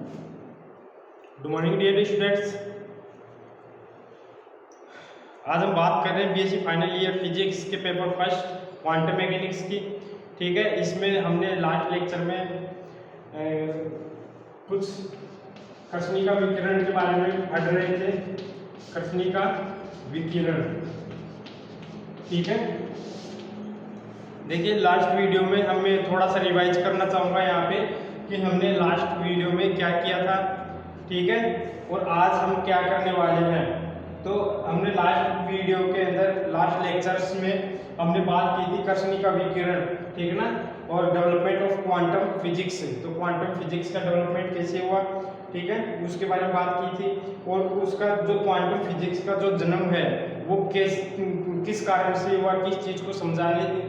Good morning dear students. आज हम बात कर रहे हैं बीएससी फाइनल ईयर फिजिक्स के पेपर फर्स्ट क्वांटम मैकेनिक्स की। ठीक है, इसमें हमने लास्ट लेक्चर में कुछ कृष्णिका विकिरण के बारे में पढ़ रहे थे। कृष्णिका विकिरण, ठीक है। देखिए, लास्ट वीडियो में हमें थोड़ा सा रिवाइज करना चाहूँगा यहाँ पे कि हमने लास्ट वीडियो में क्या किया था, ठीक है, और आज हम क्या करने वाले हैं। तो हमने लास्ट वीडियो के अंदर, लास्ट लेक्चर्स में हमने बात की थी कृष्णिका विकिरण, ठीक है ना, और डेवलपमेंट ऑफ क्वांटम फिजिक्स। तो क्वांटम फिजिक्स का डेवलपमेंट कैसे हुआ, ठीक है, उसके बारे में बात की थी। और उसका जो क्वांटम फिजिक्स का जो जन्म है वो किस कारण से हुआ, किस चीज़ को समझाने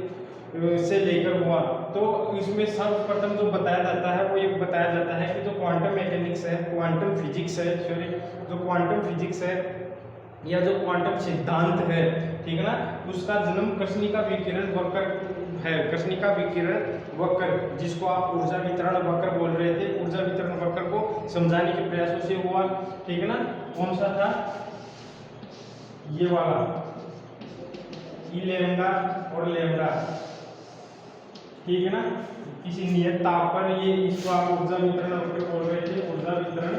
से लेकर हुआ। तो इसमें सर्वप्रथम जो बताया जाता है वो ये बताया जाता है कि जो क्वांटम मैकेनिक्स है, क्वांटम फिजिक्स है, सॉरी, जो क्वांटम फिजिक्स है या जो क्वांटम सिद्धांत है, ठीक है ना, उसका जन्म कृष्णिका विकिरण वक्र है। कृष्णिका विकिरण वक्र, जिसको आप ऊर्जा वितरण वक्र बोल रहे थे, ऊर्जा वितरण वक्र को समझाने के प्रयासों से हुआ, ठीक है ना। कौन सा था? ये वाला, ई लैम्डा और लैम्डा, ठीक है ना, किसी नियत ताप पर, ये इसको आप ऊर्जा वितरण वक्र बोल रहे थे, ऊर्जा वितरण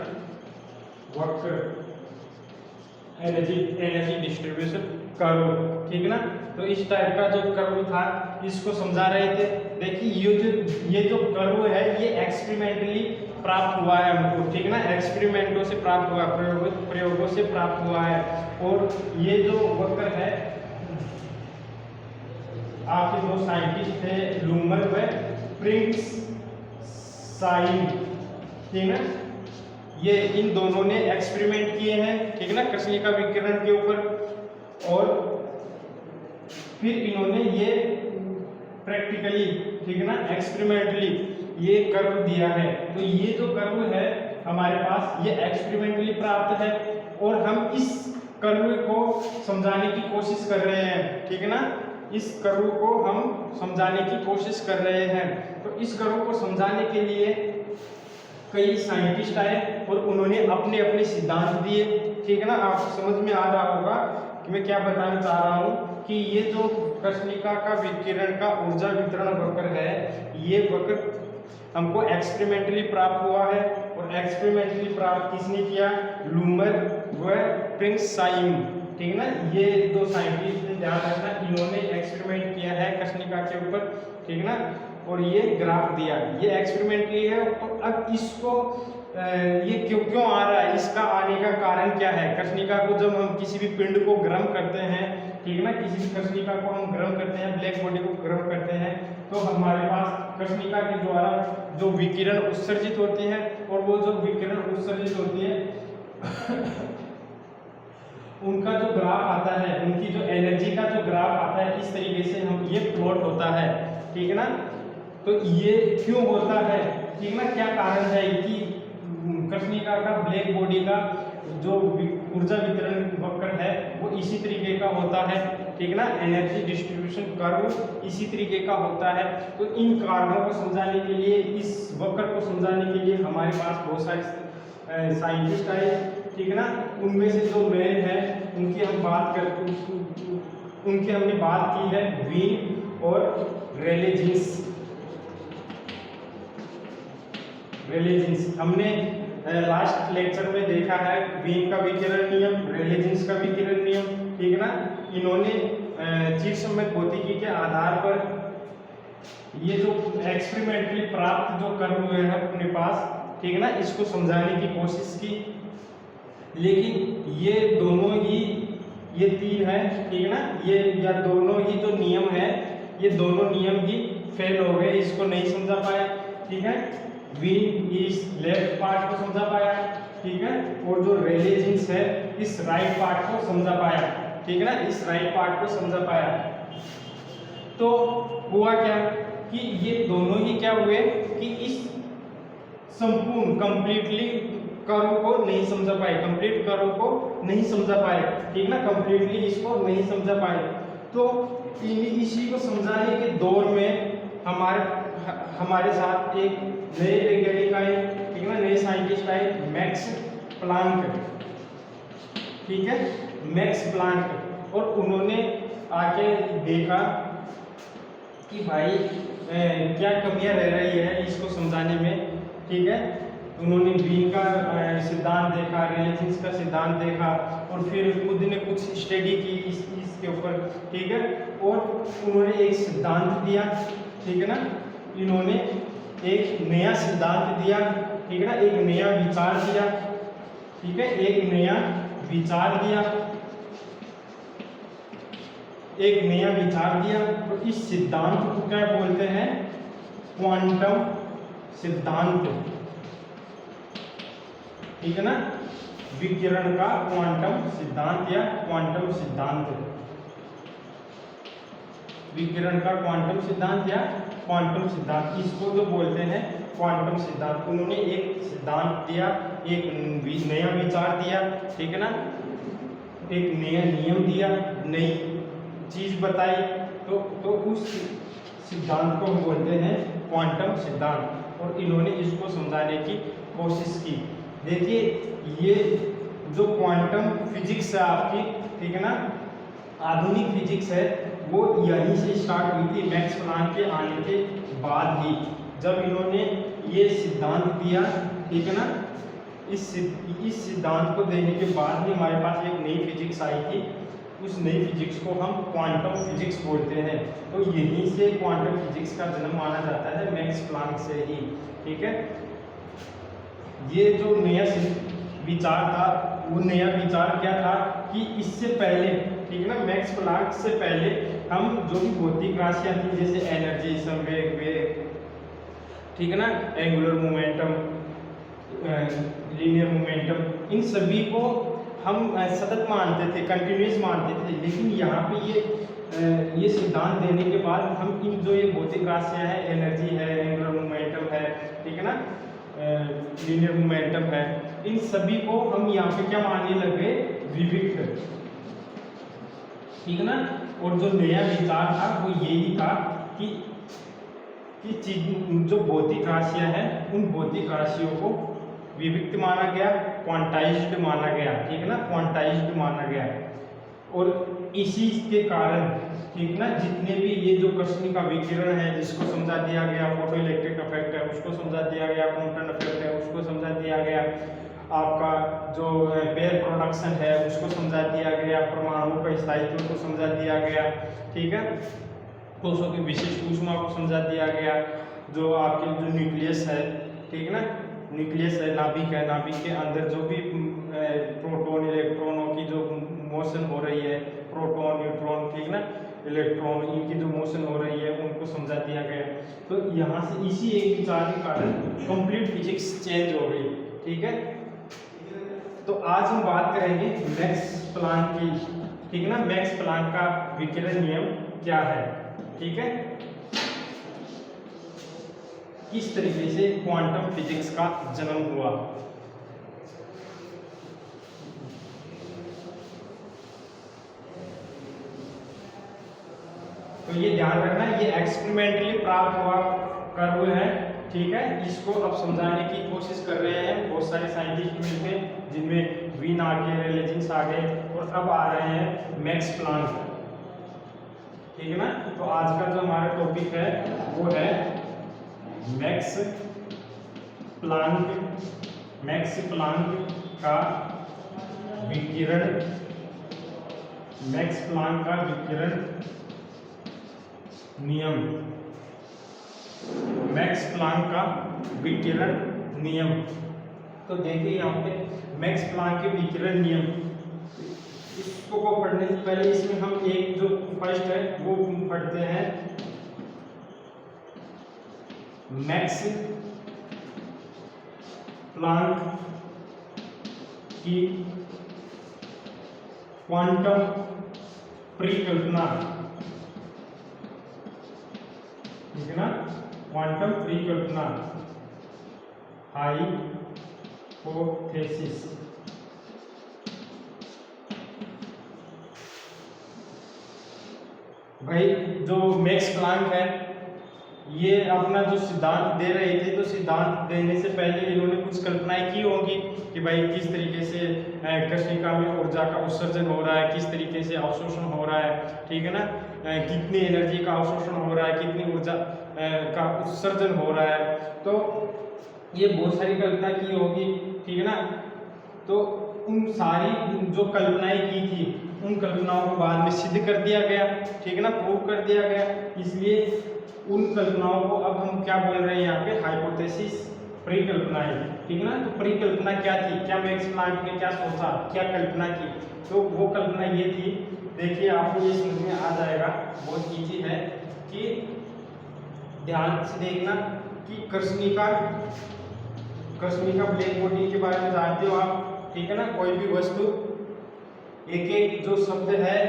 वक्र, एनर्जी डिस्ट्रीब्यूशन कर्व, ठीक है ना। तो इस टाइप का जो कर्व था इसको समझा रहे थे। देखिए, ये जो कर्व है ये एक्सपेरिमेंटली प्राप्त हुआ है हमको, ठीक है ना, एक्सपेरिमेंटों से प्राप्त हुआ, प्रयोगों से प्राप्त हुआ है। और ये जो वक्र है, आपके दो साइंटिस्ट थे, लूमर व प्रिंस साइन, ठीक है, ये इन दोनों ने एक्सपेरिमेंट किए हैं, ठीक है ना, कृष्णिका विकिरण के ऊपर। और फिर इन्होंने ये प्रैक्टिकली, ठीक है ना, एक्सपेरिमेंटली ये कर्व दिया है। तो ये जो कर्व है हमारे पास, ये एक्सपेरिमेंटली प्राप्त है और हम इस कर्व को समझाने की कोशिश कर रहे हैं, ठीक है ना, इस कर्व को हम समझाने की कोशिश कर रहे हैं। तो इस कर्व को समझाने के लिए कई साइंटिस्ट आए और उन्होंने अपने अपने सिद्धांत दिए, ठीक है ना। आपको समझ में आ रहा होगा कि मैं क्या बताना चाह रहा हूँ कि ये जो कृष्णिका का विकिरण का ऊर्जा वितरण वक्र है, ये वक्र हमको एक्सपेरिमेंटली प्राप्त हुआ है। और एक्सपेरिमेंटली प्राप्त किसने किया? लूमर व प्रिंस साइन, ठीक है ना। ये दो साइंटिस्ट ने, ध्यान रखना, इन्होंने एक्सपेरिमेंट किया है कृष्णिका के ऊपर, ठीक है ना, और ये ग्राफ दिया। ये एक्सपेरिमेंटली है। तो अब इसको ये क्यों आ रहा है, इसका आने का कारण क्या है? कृष्णिका को जब हम किसी भी पिंड को गर्म करते हैं, ठीक है ना, किसी भी कृष्णिका को हम गर्म करते हैं, ब्लैक बॉडी को गर्म करते हैं, तो हमारे पास कृष्णिका के द्वारा जो विकिरण उत्सर्जित होती है, और वो जो विकिरण उत्सर्जित होती है उनका जो ग्राफ आता है, उनकी जो एनर्जी का जो ग्राफ आता है, इस तरीके से हम ये प्लॉट होता है, ठीक है ना। तो ये क्यों होता है, ठीक है ना, क्या कारण है कि कृष्णिका का, ब्लैक बॉडी का जो ऊर्जा वितरण वक्र है वो इसी तरीके का होता है, ठीक है ना, एनर्जी डिस्ट्रीब्यूशन कर्व इसी तरीके का होता है। तो इन कारणों को समझाने के लिए, इस वक्र को समझाने के लिए हमारे पास बहुत सारे साइंटिस्ट आए, ठीक है ना। उनमें से जो मेन है उनकी हमने बात की है, वीन और रेले जीन्स। हमने लास्ट लेक्चर में देखा है वीन का विकिरण नियम, रेले जीन्स का विकिरण नियम, ठीक है ना। इन्होंने चिरसम्मत भौतिकी के आधार पर ये जो एक्सपेरिमेंटली प्राप्त जो कर्व हुए हैं अपने पास, ठीक है ना, इसको समझाने की कोशिश की। लेकिन ये दोनों ही, ये तीन है, ठीक है ना, ये या दोनों ही जो नियम है, ये दोनों नियम ही फेल हो गए, इसको नहीं समझा पाए, ठीक है। वीन इस लेफ्ट पार्ट को समझा पाया, ठीक है, और जो रेले जीन्स है इस राइट पार्ट को समझा पाया, ठीक है ना, इस राइट पार्ट को समझा पाया। तो हुआ क्या कि ये दोनों ही क्या हुए कि इस संपूर्ण कंप्लीटली कर्व को नहीं समझा पाए, कंप्लीट कर्व को नहीं समझा पाए, ठीक ना, कंप्लीटली इसको नहीं समझा पाए। तो इसी को समझाने के दौर में हमारे साथ एक नए वैज्ञानिक आए, ठीक है ना, नए साइंटिस्ट आए, मैक्स प्लांक, ठीक है, मैक्स प्लांक। और उन्होंने आके देखा कि भाई क्या कमियां रह रही है इसको समझाने में, ठीक है। उन्होंने बीन का सिद्धांत देखा, रिलेशंस का सिद्धांत देखा, और फिर खुद ने कुछ स्टडी की इसके ऊपर, ठीक है। और उन्होंने एक सिद्धांत दिया, ठीक है ना, इन्होंने एक नया सिद्धांत दिया, ठीक है ना, एक नया विचार दिया, ठीक है, एक नया विचार दिया, एक नया विचार दिया। तो इस सिद्धांत को क्या बोलते हैं? क्वांटम सिद्धांत, ठीक है ना, विकिरण का क्वांटम सिद्धांत या क्वांटम सिद्धांत, विकिरण का क्वांटम सिद्धांत या क्वांटम सिद्धांत, इसको जो बोलते हैं क्वांटम सिद्धांत। उन्होंने एक सिद्धांत दिया, एक नया विचार दिया, ठीक है ना, एक नया नियम दिया, नई चीज बताई, तो उस सिद्धांत को हम बोलते हैं क्वांटम सिद्धांत। और इन्होंने इसको समझाने की कोशिश की। देखिए, ये जो क्वांटम फिजिक्स है आपकी, ठीक है ना, आधुनिक फिजिक्स है, वो यहीं से स्टार्ट हुई थी, मैक्स प्लांक के आने के बाद ही, जब इन्होंने ये सिद्धांत दिया, ठीक है ना। इस सिद्धांत को देने के बाद ही हमारे पास एक नई फिजिक्स आई थी। उस नई फिजिक्स को हम क्वांटम फिजिक्स बोलते हैं। तो यहीं से क्वांटम फिजिक्स का जन्म माना जाता है, मैक्स प्लांक से ही, ठीक है। ये जो नया विचार था, वो नया विचार क्या था कि इससे पहले, ठीक है ना, मैक्स प्लांक से पहले हम जो भी भौतिक राशियां थी, जैसे एनर्जी, संवेग, वेग, ठीक है ना, एंगुलर मोमेंटम, लीनियर मोमेंटम, इन सभी को हम सतत मानते थे, कंटिन्यूस मानते थे। लेकिन यहाँ पे ये सिद्धांत देने के बाद हम इन जो ये भौतिक राशियां हैं, एनर्जी है, एंगुलर मोमेंटम है, ठीक है ना, लीनियर मोमेंटम है, इन सभी को हम यहाँ पे क्या मानने लगे? विविक्त, ठीक है ना। और जो नया विचार था वो यही था कि चीज जो भौतिक राशियां हैं, उन भौतिक राशियों को विविक्त माना गया, क्वांटाइज्ड माना गया, ठीक है ना, क्वांटाइज्ड माना गया। और इसी के कारण, ठीक ना, जितने भी ये जो कृष्णिका विकिरण है, जिसको समझा दिया गया, फोटो इलेक्ट्रिक इफेक्ट है उसको समझा दिया गया, क्वांटम इफेक्ट है उसको समझा दिया गया, आपका जो पेयर प्रोडक्शन है उसको समझा दिया गया, परमाणु का स्थायित्व को समझा दिया गया, ठीक है, कोषों की विशिष्ट ऊष्मा को समझा दिया गया, जो आपके जो न्यूक्लियस है, ठीक है ना, न्यूक्लियस है, नाभिक है, नाभिक के अंदर जो भी प्रोटॉन इलेक्ट्रॉनों की जो मोशन हो रही है, प्रोटॉन न्यूट्रॉन, ठीक ना, इलेक्ट्रॉन, इनकी जो मोशन हो रही है उनको समझा दिया गया। तो यहाँ से इसी एक विचार के कारण कंप्लीट फिजिक्स चेंज हो गई, ठीक है। तो आज हम बात करेंगे मैक्स प्लांक की, ठीक है ना, मैक्स प्लांक का विकिरण नियम क्या है, ठीक है, किस तरीके से क्वांटम फिजिक्स का जन्म हुआ। तो ये ध्यान रखना, ये एक्सपेरिमेंटली प्राप्त हुआ कर हुए हैं, ठीक है। इसको अब समझाने की कोशिश कर रहे हैं बहुत सारे साइंटिस्ट मिलकर, जिनमें वीन आ गए, रेलेजेंस आ गए, और अब आ रहे हैं मैक्स प्लांक, ठीक है ना। तो आज का जो हमारा टॉपिक है वो है मैक्स प्लांक का विकिरण, मैक्स प्लांक का विकिरण नियम, मैक्स प्लांक का विकिरण नियम। तो देखिए यहाँ पे मैक्स प्लांक के विकिरण नियम, इसको पढ़ने से पहले इसमें हम एक जो फर्स्ट है वो पढ़ते हैं, मैक्स प्लांक की क्वांटम परिकल्पना, ठीक है ना, क्वांटम परिकल्पना, हाइपोथेसिस। भाई जो मैक्स प्लांक है ये अपना जो सिद्धांत दे रहे थे, तो सिद्धांत देने से पहले इन्होंने कुछ कल्पनाएं की होंगी कि भाई किस तरीके से कृष्णिका में ऊर्जा का उत्सर्जन हो रहा है, किस तरीके से अवशोषण हो रहा है, ठीक है ना, कितनी एनर्जी का अवशोषण हो रहा है, कितनी ऊर्जा का उत्सर्जन हो रहा है। तो ये बहुत सारी कल्पना की होगी, ठीक है ना। तो उन सारी जो कल्पनाएं की थी, उन कल्पनाओं को बाद में सिद्ध कर दिया गया, ठीक है ना, प्रूव कर दिया गया। इसलिए उन कल्पनाओं को अब हम क्या बोल रहे हैं यहाँ पे, हाइपोथेसिस, परिकल्पनाएं, ठीक है ना। तो परिकल्पना क्या थी, क्या मैक्स प्लांक ने क्या सोचा, क्या कल्पना की, तो वो कल्पना ये थी, देखिए आपको ये समझ में आ जाएगा, बहुत इजी है कि ध्यान से देखना कि कृष्णिका ब्लैक बॉडी के बारे में जानते हो आप, ठीक है ना। कोई भी वस्तु, एक एक जो शब्द है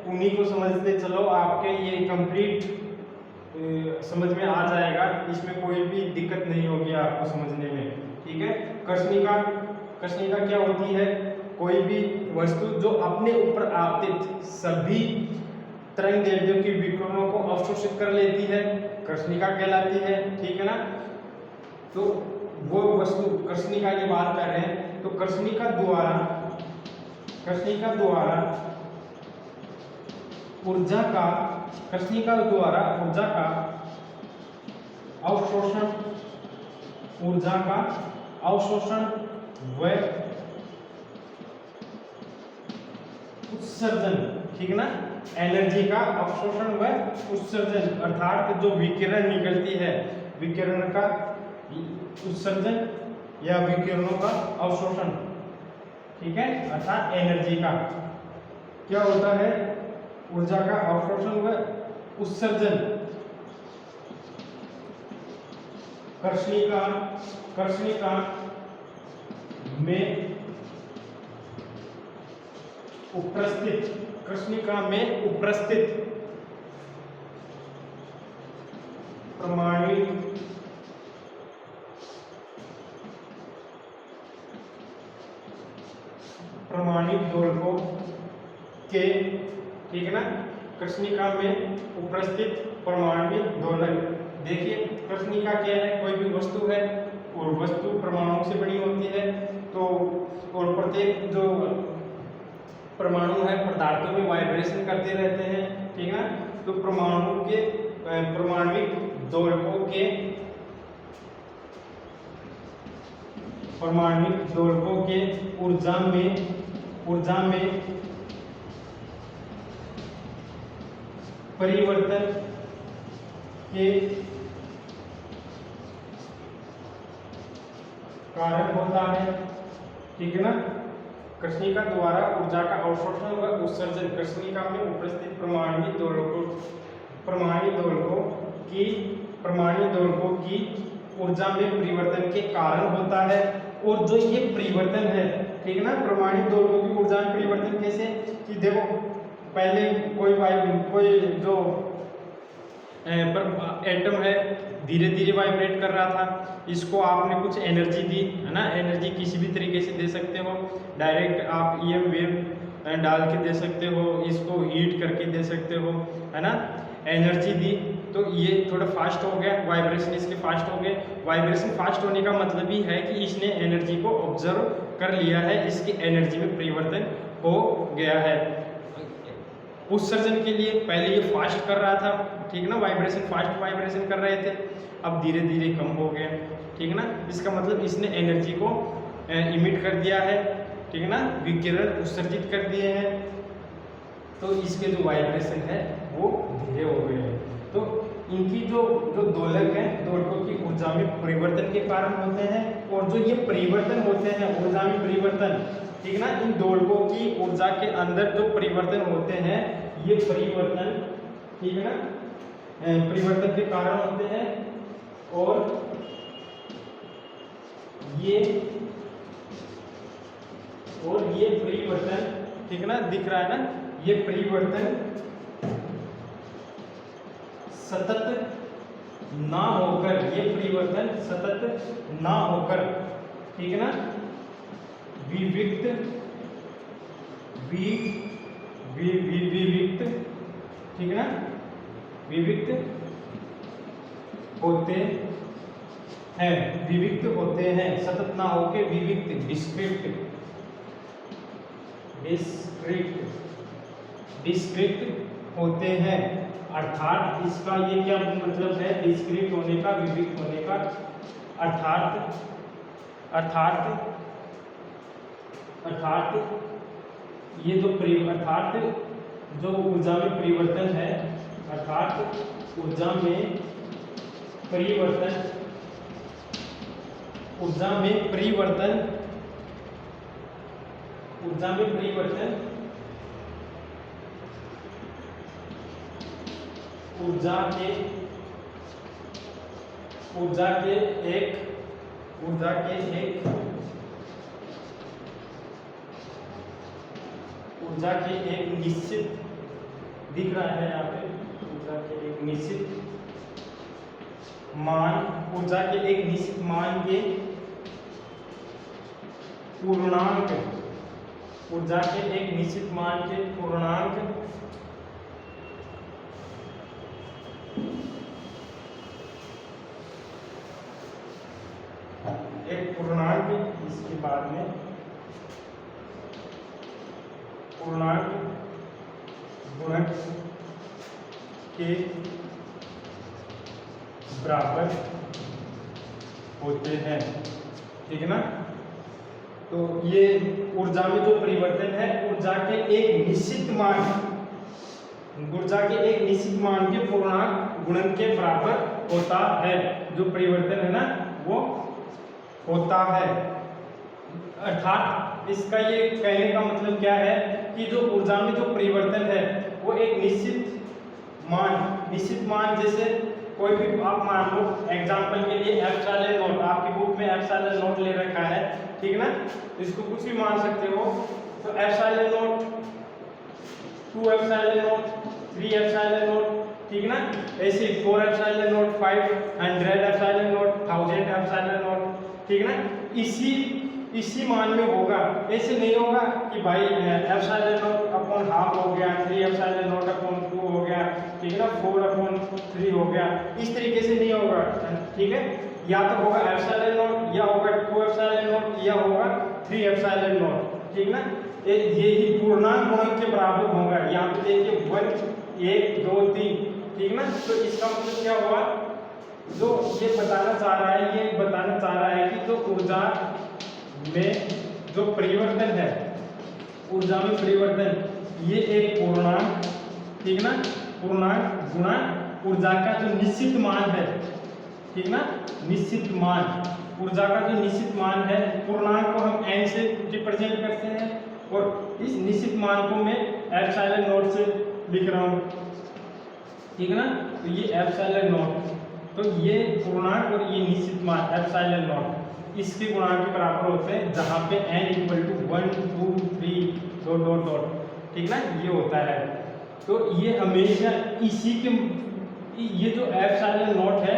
उन्हीं को समझते चलो, आपके ये कंप्लीट समझ में आ जाएगा, इसमें कोई भी दिक्कत नहीं होगी आपको समझने में, ठीक है। कृष्णिका क्या होती है, कोई भी वस्तु जो अपने ऊपर आपतित सभी तरंग दैर्ध्यों की विकिरणों को अवशोषित कर लेती है, कृष्णिका कहलाती है, ठीक है ना। तो वो वस्तु, कृष्णिका की बात कर रहे हैं, तो कृष्णिका द्वारा ऊर्जा का अवशोषण व उत्सर्जन, ठीक है ना, एनर्जी का अवशोषण व उत्सर्जन, अर्थात जो विकिरण निकलती है, विकिरण का उत्सर्जन या विकिरणों का अवशोषण, ठीक है, अर्थात एनर्जी का क्या होता है, ऊर्जा का अवशोषण व उत्सर्जन। कृष्णिका में उपस्थित प्रमाणित दोलकों के, ठीक है ना, कृष्णिका में उपस्थित परमाणु दोलक। देखिए कृष्णिका क्या है, कोई भी वस्तु है और वस्तु परमाणुओं से बनी होती है, तो और प्रत्येक जो परमाणु है पदार्थों में वाइब्रेशन करते रहते हैं, ठीक है ना। तो परमाणविक दोलकों के ऊर्जा में परिवर्तन के कारण होता है, ठीक है ना। कृष्णिका द्वारा ऊर्जा का अवशोषण व उत्सर्जन कृष्णिका में उपस्थित परमाणु दोलकों की ऊर्जा में परिवर्तन के कारण होता है। और जो ये परिवर्तन है, ठीक है ना, परमाणु दोलकों की ऊर्जा में परिवर्तन कैसे, कि देखो पहले कोई जो एटम है धीरे धीरे वाइब्रेट कर रहा था, इसको आपने कुछ एनर्जी दी, है ना, एनर्जी किसी भी तरीके से दे सकते हो, डायरेक्ट आप EM वेव डाल के दे सकते हो, इसको हीट करके दे सकते हो, है ना, एनर्जी दी, तो ये थोड़ा फास्ट हो गया, वाइब्रेशन इसके फास्ट हो गए। वाइब्रेशन फास्ट होने का मतलब ही है कि इसने एनर्जी को ऑब्जर्व कर लिया है, इसकी एनर्जी में परिवर्तन हो गया है। उत्सर्जन के लिए पहले ये फास्ट कर रहा था, ठीक है ना, फास्ट वाइब्रेशन कर रहे थे, अब धीरे धीरे कम हो गया, ठीक है ना। इसका मतलब इसने एनर्जी को इमिट कर दिया है, ठीक है ना, विकिरण उत्सर्जित कर दिए हैं, तो इसके जो वाइब्रेशन है वो धीरे हो गए हैं। तो इनकी जो दोलक है, दोलकों की ऊर्जा में परिवर्तन के कारण होते हैं, और जो ये परिवर्तन होते हैं, ऊर्जा में परिवर्तन, ठीक है ना, इन दोलकों की ऊर्जा के अंदर जो परिवर्तन होते हैं, ये परिवर्तन, ठीक है ना, परिवर्तन के कारण होते हैं, और ये परिवर्तन, ठीक है ना, दिख रहा है ना, ये परिवर्तन सतत ना होकर, ठीक है ना, विविक्त, ठीक है ना, विविक्त होते हैं, विविक्त होते हैं, सतत ना होके विविक्त, डिस्क्रिप्ट, डिस्क्रिप्ट होते हैं। अर्थात इसका ये क्या मतलब है, डिस्क्रिप्ट होने का, विविक्त होने का, अर्थात ये जो अर्थात जो ऊर्जा में परिवर्तन है, अर्थात ऊर्जा में परिवर्तन ऊर्जा के एक निश्चित दिख रहा है यहाँ पे, ऊर्जा के एक निश्चित मान के पूर्णांक, ऊर्जा के एक निश्चित मान के पूर्णांक इसके बाद में पूर्णांक गुणक के बराबर होते हैं, ठीक है ना। तो ये ऊर्जा में जो परिवर्तन है, ऊर्जा के एक निश्चित मान के पूर्णांक गुणन के बराबर होता है। जो परिवर्तन है ना वो होता है। अर्थात इसका ये कहने का मतलब क्या है कि जो ऊर्जा में जो परिवर्तन है वो एक निश्चित मान, जैसे कोई भी आप मान लो एग्जांपल के लिए एप्सिलॉन नॉट, आपकी बुक में एप्सिलॉन नॉट ले रखा है, ठीक है ना। इसको कुछ भी मान सकते हो, तो epsilon not 2 epsilon not 3 epsilon not, ठीक है ना। ऐसे 4 epsilon not 500 epsilon not 1000 epsilon not, ठीक है ना। इसी मान में होगा, ऐसे नहीं होगा कि भाई एप्सिलॉन नॉट अपॉन हाफ हो गया, 3 एप्सिलॉन नॉट अपॉन 2 हो गया, ठीक है ना, 4 अपॉन 3 हो गया, इस तरीके से नहीं होगा, ठीक है। या तो होगा एप्सिलॉन नॉट, या होगा 2 एप्सिलॉन नॉट, या होगा 3 एप्सिलॉन नॉट, ठीक ना। ये ही पूर्णांक गुणक के बराबर होगा। यहाँ पे देखिए 1 1 2 3, ठीक ना। तो इसका मतलब क्या हुआ, जो ये बताना चाह रहा है कि जो ऊर्जा में जो परिवर्तन है, ऊर्जा में परिवर्तन, ये एक पूर्णांक, ठीक ना, पूर्णांक गुणा ऊर्जा का जो निश्चित मान है, ठीक ना, निश्चित मान, ऊर्जा का जो निश्चित मान है, पूर्णांक को हम n से रिप्रेजेंट करते हैं और इस निश्चित मान को मैं एप्सिलॉन नॉट से लिख रहा हूँ, ठीक है ना। तो ये एप्सिलॉन नॉट, तो ये पूर्णांक और ये निश्चित मान एप्सिलॉन नॉट इसके गुणांक के बराबर होते हैं, जहाँ पे n = 1 2 3 डॉट डॉट डॉट, ठीक ना, ये होता है। तो ये हमेशा इसी के, ये जो एप्सिलॉन नॉट है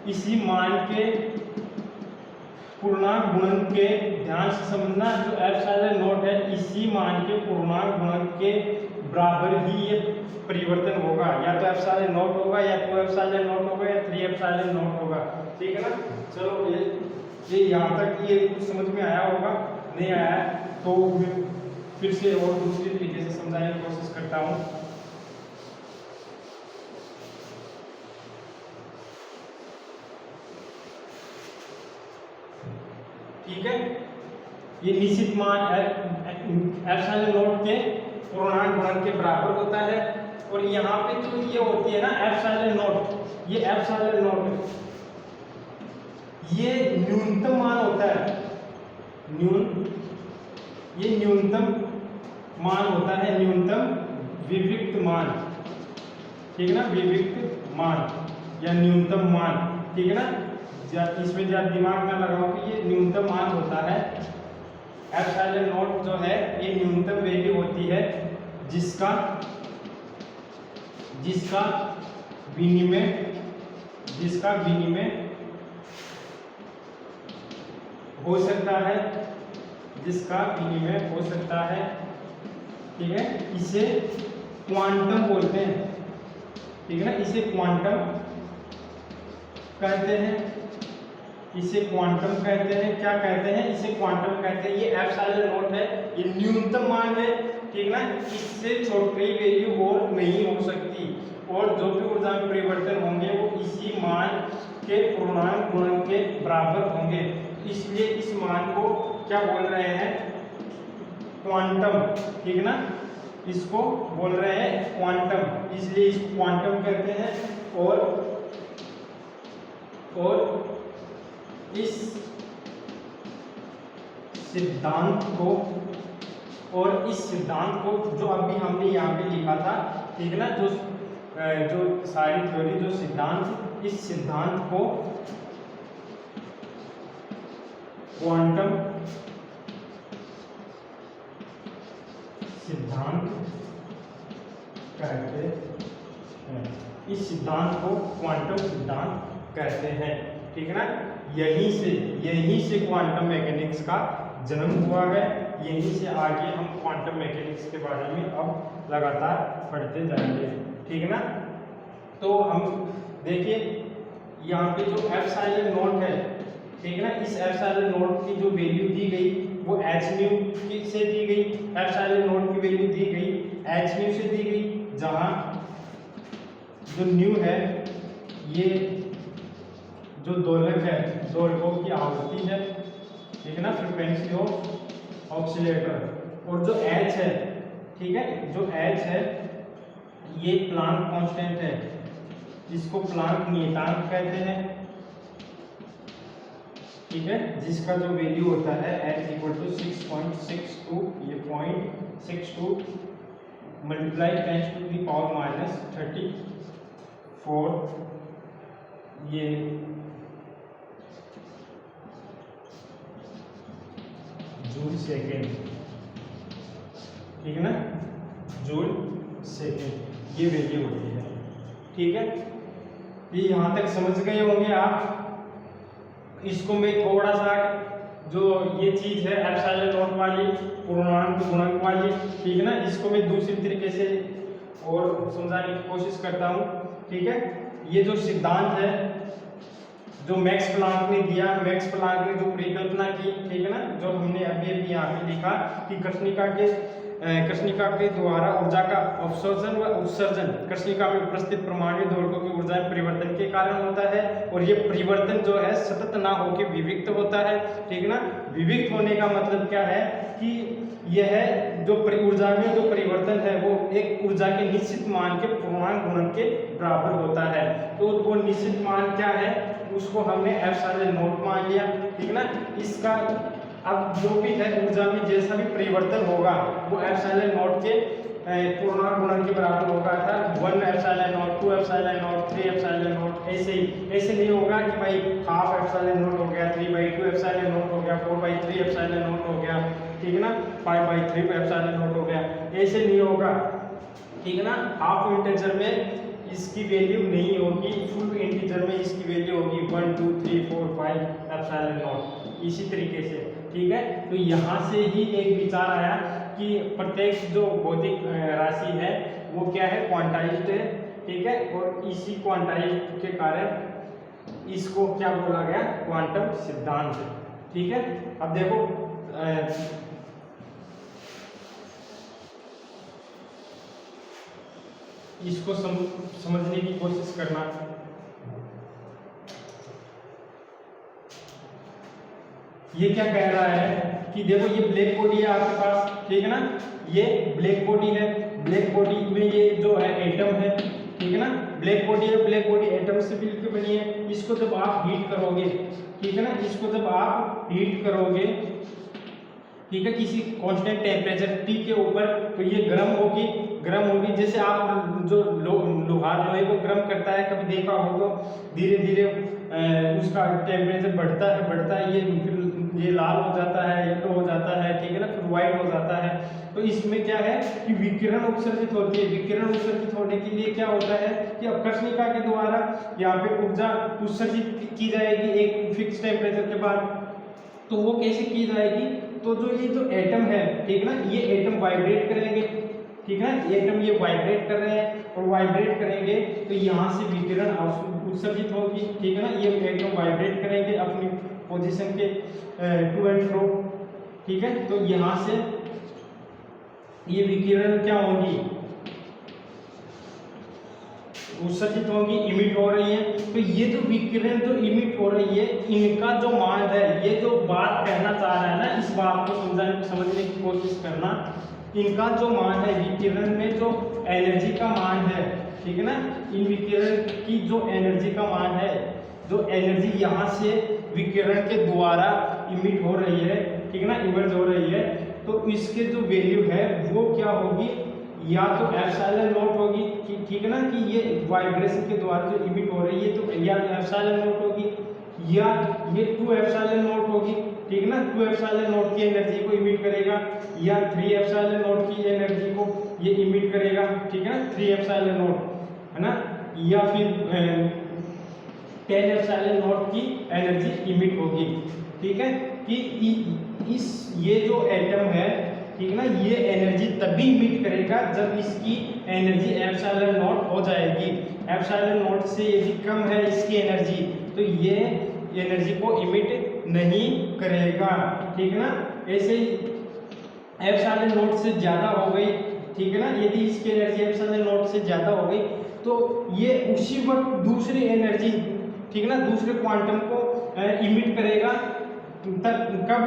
इसी मान के पूर्णांक गुणन के, ध्यान से समझना, जो एप्सिलॉन नॉट है इसी मान के पूर्णांक गुणन के बराबर ही ये परिवर्तन होगा। या तो एप्सिलॉन नॉट होगा, या 2 एप्सिलॉन नॉट होगा, या 3 एप्सिलॉन नॉट होगा, ठीक है ना। चलो ये यहाँ तक ये कुछ समझ में आया होगा, नहीं आया तो फिर से और दूसरी तरीके से समझाने की कोशिश करता हूँ। ठीक है, ये निश्चित मान एप्सिलॉन नॉट के पूर्णांक गुणन के बराबर होता है। और यहाँ पे जो ये होती है ना एप्सिलॉन नॉट, ये एप्सिलॉन नॉट ये न्यूनतम मान होता है, ये न्यूनतम मान होता है, न्यूनतम विविक्त मान, ठीक है ना, विविक्त मान या न्यूनतम मान, ठीक है ना। इसमें जब दिमाग में लगाओ कि ये न्यूनतम मान होता है, एप्सिलॉन नॉट जो है ये न्यूनतम वैल्यू होती है जिसका विनिमय हो सकता है, ठीक है। इसे क्वांटम बोलते हैं, ठीक है ना, इसे क्वांटम कहते हैं, इसे क्वांटम कहते हैं। क्या कहते हैं? इसे क्वांटम कहते हैं। ये एप्सिलॉन नॉट है, ये न्यूनतम मान है, ठीक ना। इससे छोटी वैल्यू और नहीं हो सकती, और जो भी ऊर्जा में परिवर्तन होंगे वो इसी मान के पूर्णांक गुणन के बराबर होंगे। इसलिए इस मान को क्या बोल रहे हैं? क्वांटम, ठीक ना। इसको बोल रहे हैं क्वांटम, इसलिए इसको क्वांटम कहते हैं। और इस सिद्धांत को जो अभी हमने यहाँ पे लिखा था, ठीक ना, जो सारी थ्योरी, जो सिद्धांत, इस सिद्धांत को क्वांटम सिद्धांत कहते हैं। इस सिद्धांत को क्वांटम सिद्धांत कहते हैं, ठीक है ना। यहीं से क्वांटम मैकेनिक्स का जन्म हुआ है। यहीं से आगे हम क्वांटम मैकेनिक्स के बारे में अब लगातार पढ़ते जाएंगे, ठीक है ना। तो हम देखिए यहाँ पे जो एप्सिलॉन नॉट है, ठीक है ना, इस एप्सिलॉन नॉट की जो वैल्यू दी गई वो h न्यू से दी गई। एप्सिलॉन नॉट की वैल्यू दी गई h न्यू से दी गई, जहाँ जो न्यू है ये जो दोलक है, दोलकों की आवृत्ति है, ठीक है ना, फ्रीक्वेंसी ऑफ ऑक्सीलेटर। और जो h है, ठीक है, जो h है ये प्लांक कांस्टेंट है, इसको प्लांक नियतांक कहते हैं, ठीक है, जिसका जो वैल्यू होता है h इक्वल टू 6.62, ये 0.62 multiply 10 to the power minus 34, ये जूल सेकेंड, ठीक है ना, जूल सेकेंड ये वैल्यू होती है, ठीक है। ये यहाँ तक समझ गए होंगे आप। इसको मैं थोड़ा सा, जो ये चीज है एप्सिलॉन नॉट वाली, पूर्णांक गुणक वाली, ठीक है ना, इसको मैं दूसरी तरीके से और समझाने की कोशिश करता हूँ, ठीक है। ये जो सिद्धांत है जो मैक्स प्लांक ने दिया, मैक्स प्लांक ने जो परिकल्पना की, ठीक है ना, जो हमने अभी यहाँ पे लिखा कि कृष्णिका के द्वारा ऊर्जा का अवशोषण व उत्सर्जन कृष्णिका में उपस्थित परमाणु दोलकों की ऊर्जा में परिवर्तन के कारण होता है, और ये परिवर्तन जो है सतत ना होकर विविक्त होता है, ठीक है ना। विविक्त होने का मतलब क्या है कि यह जो ऊर्जा में जो परिवर्तन है वो एक ऊर्जा के निश्चित मान के पूर्णांक गुणन के बराबर होता है। तो वो निश्चित मान क्या है, उसको हमने एप्सिलॉन नॉट मान लिया, ठीक ना। इसका अब जो भी है ऊर्जा में जैसा भी परिवर्तन होगा वो एप्सिलॉन नॉट के पूर्णांक गुणन के बराबर होगा, अर्थात 1 epsilon not, 2 epsilon not, 3 epsilon not, ऐसे नहीं होगा कि भाई हाफ एप्सिलॉन नॉट हो गया, 3/2 एप्सिलॉन नॉट हो गया, 4/3 एप्सिलॉन नॉट हो गया, ठीक है ना, 5/3 एप्सिलॉन नॉट हो गया, ऐसे नहीं होगा, ठीक है ना। हाफ इंटीजर में इसकी वैल्यू नहीं होगी, फुल इंटीजर में इसकी वैल्यू होगी 1 2 3 4 5 एप्सिलॉन नॉट, इसी तरीके से, ठीक है। तो यहाँ से ही एक विचार आया कि प्रत्येक जो भौतिक राशि है वो क्या है, क्वांटाइज्ड है, ठीक है, और इसी क्वांटाइज्ड के कारण इसको क्या बोला गया, क्वांटम सिद्धांत, ठीक है। अब देखो इसको समझने की कोशिश करना। ये क्या कह रहा है कि देखो ये ब्लैक बॉडी है आपके पास, ठीक है ना, ये ब्लैक बॉडी है, ब्लैक बॉडी में ये जो है एटम है, ठीक है ना, ब्लैक बॉडी है, ब्लैक बॉडी एटम से मिलकर बनी है। इसको जब आप हीट करोगे, ठीक है ना, इसको जब आप हीट करोगे, ठीक है, किसी कांस्टेंट टेम्परेचर T के ऊपर, तो ये गर्म होगी, जैसे आप जो लोहार लोहे को गर्म करता है, कभी देखा हो तो धीरे धीरे उसका टेम्परेचर बढ़ता है, ये लाल हो जाता है, येलो हो जाता है, ठीक है ना, फिर व्हाइट हो जाता है। तो इसमें क्या है कि विकिरण उत्सर्जित होती है। विकिरण उत्सर्जित होने के लिए क्या होता है कि अपकर्षणिका के द्वारा यहाँ पे ऊर्जा उत्सर्जित की जाएगी एक फिक्स टेम्परेचर के बाद। तो वो कैसे की जाएगी, तो जो ये जो एटम है, ठीक ना, ये एटम वाइब्रेट करेंगे, ठीक है। एटम ये वाइब्रेट कर रहे हैं और वाइब्रेट करेंगे तो यहाँ से विकिरण उत्सर्जित होगी, ठीक है ना। ये एटम वाइब्रेट करेंगे अपनी पोजीशन के टू एंड फ्रो, ठीक है। तो यहाँ से ये विकिरण क्या होगी, उत्सर्जित होगी, इमिट हो रही है। तो ये जो विकिरण जो इमिट हो रही है, इनका जो मान है, ये जो बात कहना चाह रहा है ना, इस बात को समझने की कोशिश करना। इनका जो मान है विकिरण में, जो एनर्जी का मान है, ठीक है ना, इन विकिरण की जो एनर्जी का मान है, जो एनर्जी यहाँ से विकिरण के द्वारा इमिट हो रही है, ठीक है ना, इमर्ज हो रही है, तो इसके जो वैल्यू है वो क्या होगी, या तो एप्सिलॉन नॉट होगी, ठीक है ना, कि ये वाइब्रेशन के द्वारा जो इमिट हो रही है, तो या एप्सिलॉन नॉट होगी, या ये 2 एप्सिलॉन नॉट होगी, ठीक है ना। 2 एप्सिलॉन नॉट की एनर्जी को इमिट करेगा, या 3 एप्सिलॉन नॉट की एनर्जी को ये इमिट करेगा, ठीक है ना, 3 एप्सिलॉन नॉट, है ना, या फिर 10 एप्सिलॉन नॉट की एनर्जी इमिट होगी, ठीक है। कि इस ये जो एटम है, ठीक है ना, ये एनर्जी तभी इमिट करेगा जब इसकी एनर्जी एप्सिलॉन नॉट हो जाएगी। एप्सिलॉन नॉट से यदि कम है इसकी एनर्जी, तो ये एनर्जी को इमिट नहीं करेगा, ठीक है ना। ऐसे ही एप्सिलॉन नॉट से ज़्यादा हो गई, ठीक है ना, यदि इसकी एनर्जी एप्सिलॉन नॉट से ज़्यादा हो गई, तो ये उसी वक्त दूसरी एनर्जी, ठीक है ना, दूसरे क्वांटम को इमिट करेगा, कब,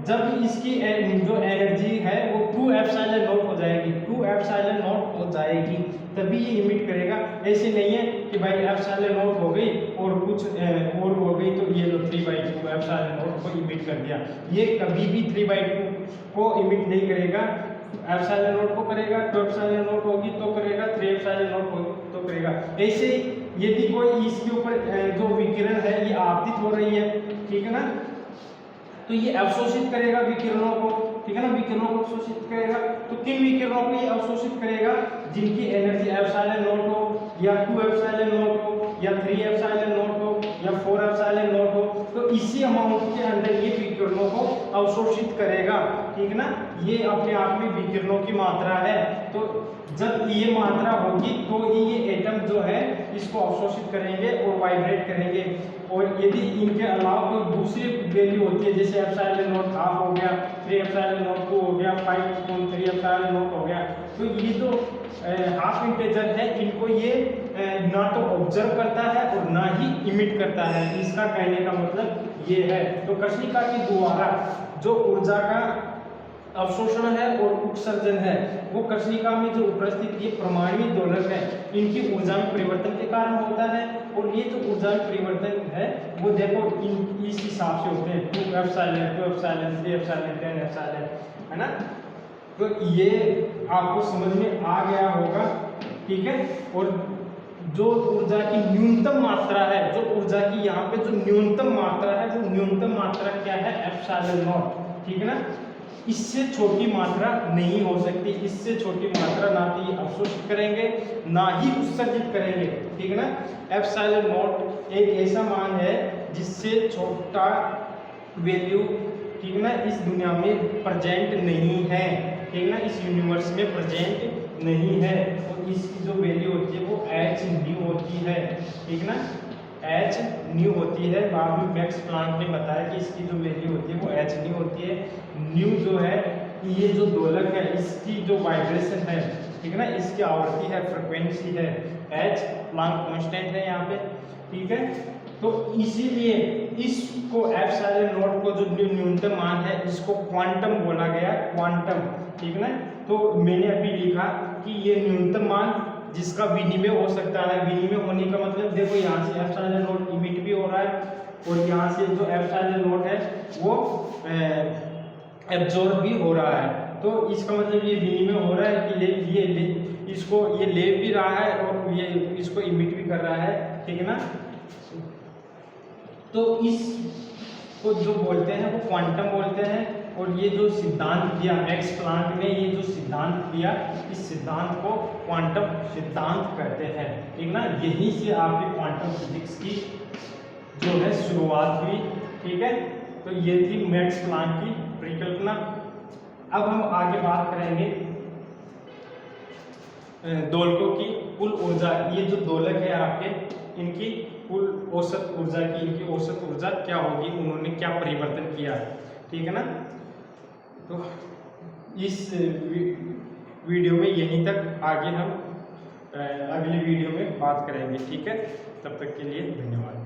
जब इसकी जो एनर्जी है वो 2 एप्सिलॉन नॉट हो जाएगी, 2 एप्सिलॉन नॉट हो जाएगी, तभी ये इमिट करेगा। ऐसे नहीं है कि भाई एप्सिलॉन नॉट हो गई और कुछ और हो गई तो ये लो 3/2 एप्सिलॉन नॉट को इमिट कर दिया, ये कभी भी 3/2 को इमिट नहीं करेगा। एप्सिलॉन नॉट को करेगा, 2 एप्सिलॉन नॉट होगी तो करेगा, 3 एप्सिलॉन नॉट होगी तो करेगा। ऐसे ही यदि कोई इसके ऊपर जो विकिरण है ये आपतित हो रही है, ठीक है ना, तो ये अवशोषित करेगा विकिरणों को, ठीक है ना, विकिरणों को अवशोषित करेगा। तो किन विकिरणों को ये अवशोषित करेगा, जिनकी एनर्जी एप्सिलॉन नॉट हो, या 2 एप्सिलॉन नॉट हो, या 3 एप्सिलॉन नॉट हो, या 4 एप्सिलॉन नॉट हो, तो इसी अमाउंट के अंदर ये विकिरणों को अवशोषित करेगा, ठीक है ना। ये अपने आप में विकिरणों की मात्रा है। तो जब ये मात्रा होगी तो ही ये एटम जो है इसको अवशोषित करेंगे और वाइब्रेट करेंगे। और यदि इनके अलावा कोई दूसरी वैल्यू होती है, जैसे एप्सिलॉन नॉट हाफ हो गया, 3 एप्सिलॉन नॉट 2 हो गया, 5.3 एप्सिलॉन नॉट हो गया, तो ये जो हाफ इंटीजर है, इनको ये ना तो ऑब्जर्व करता है और ना ही इमिट करता है। इसका कहने का मतलब ये है। तो कृष्णिका के द्वारा जो ऊर्जा का अवशोषण है और उत्सर्जन है, वो कृष्णिका में जो उपस्थित ये परमाणु दोलक है, इनकी ऊर्जा में परिवर्तन के कारण होता है। और ये जो ऊर्जा में परिवर्तन है वो देखो इस हिसाब से होते हैं, 2 एप्सिलॉन, 2 एप्सिलॉन, 3 एप्सिलॉन, 10 एप्सिलॉन, है ना। तो ये आपको समझ में आ गया होगा, ठीक है। और जो ऊर्जा की न्यूनतम मात्रा है, जो ऊर्जा की यहाँ पे जो न्यूनतम मात्रा है, वो न्यूनतम मात्रा क्या है, एप्सिलॉन नॉट, ठीक है ना। इससे छोटी मात्रा नहीं हो सकती, इससे छोटी मात्रा ना तो ये अवशोषित करेंगे ना ही उत्सर्जित करेंगे, ठीक है ना। एप्सिलॉन नॉट एक ऐसा मान है जिससे छोटा वैल्यू, ठीक है ना, इस दुनिया में प्रेजेंट नहीं है, ठीक है ना, इस यूनिवर्स में प्रेजेंट नहीं है। और इसकी जो वैल्यू होती है वो h न्यू होती है, ठीक है ना, h न्यू होती है। बाद में मैक्स प्लांक ने बताया कि इसकी जो वैल्यू होती है वो h न्यू होती है। न्यू जो है, ये जो दोलक है इसकी जो वाइब्रेशन है, ठीक है ना, इसकी आवृत्ति है, फ्रिक्वेंसी है, h प्लांक कांस्टेंट है यहाँ पे, ठीक है। तो इसीलिए इसको एप्सिलॉन नॉट को जो न्यूनतम मान है इसको क्वांटम बोला गया, क्वांटम, ठीक है ना। तो मैंने अभी लिखा कि ये न्यूनतम मान जिसका विनिमय हो सकता है। विनिमय होने का मतलब देखो यहाँ से एप्सिलॉन नॉट इमिट भी हो रहा है और यहाँ से जो एप्सिलॉन नॉट है वो एब्जॉर्ब भी हो रहा है। तो इसका मतलब ये विनिमय हो रहा है कि इसको ये ले भी रहा है और ये इसको इमिट भी कर रहा है, ठीक है ना। तो इसको जो बोलते हैं वो क्वांटम बोलते हैं। और ये जो सिद्धांत दिया मैक्स प्लांक ने, ये जो सिद्धांत दिया, इस सिद्धांत को क्वांटम सिद्धांत कहते हैं, ठीक ना। यहीं से आपकी क्वांटम फिजिक्स की जो है शुरुआत हुई, ठीक है। तो ये थी मैक्स प्लांक की परिकल्पना। अब हम आगे बात करेंगे दोलकों की कुल ऊर्जा, ये जो दोलक है आपके, इनकी कुल औसत ऊर्जा की, इनकी औसत ऊर्जा क्या होगी, उन्होंने क्या परिवर्तन किया, ठीक है ना। तो इस वीडियो में यहीं तक, आगे हम अगली वीडियो में बात करेंगे, ठीक है। तब तक के लिए धन्यवाद।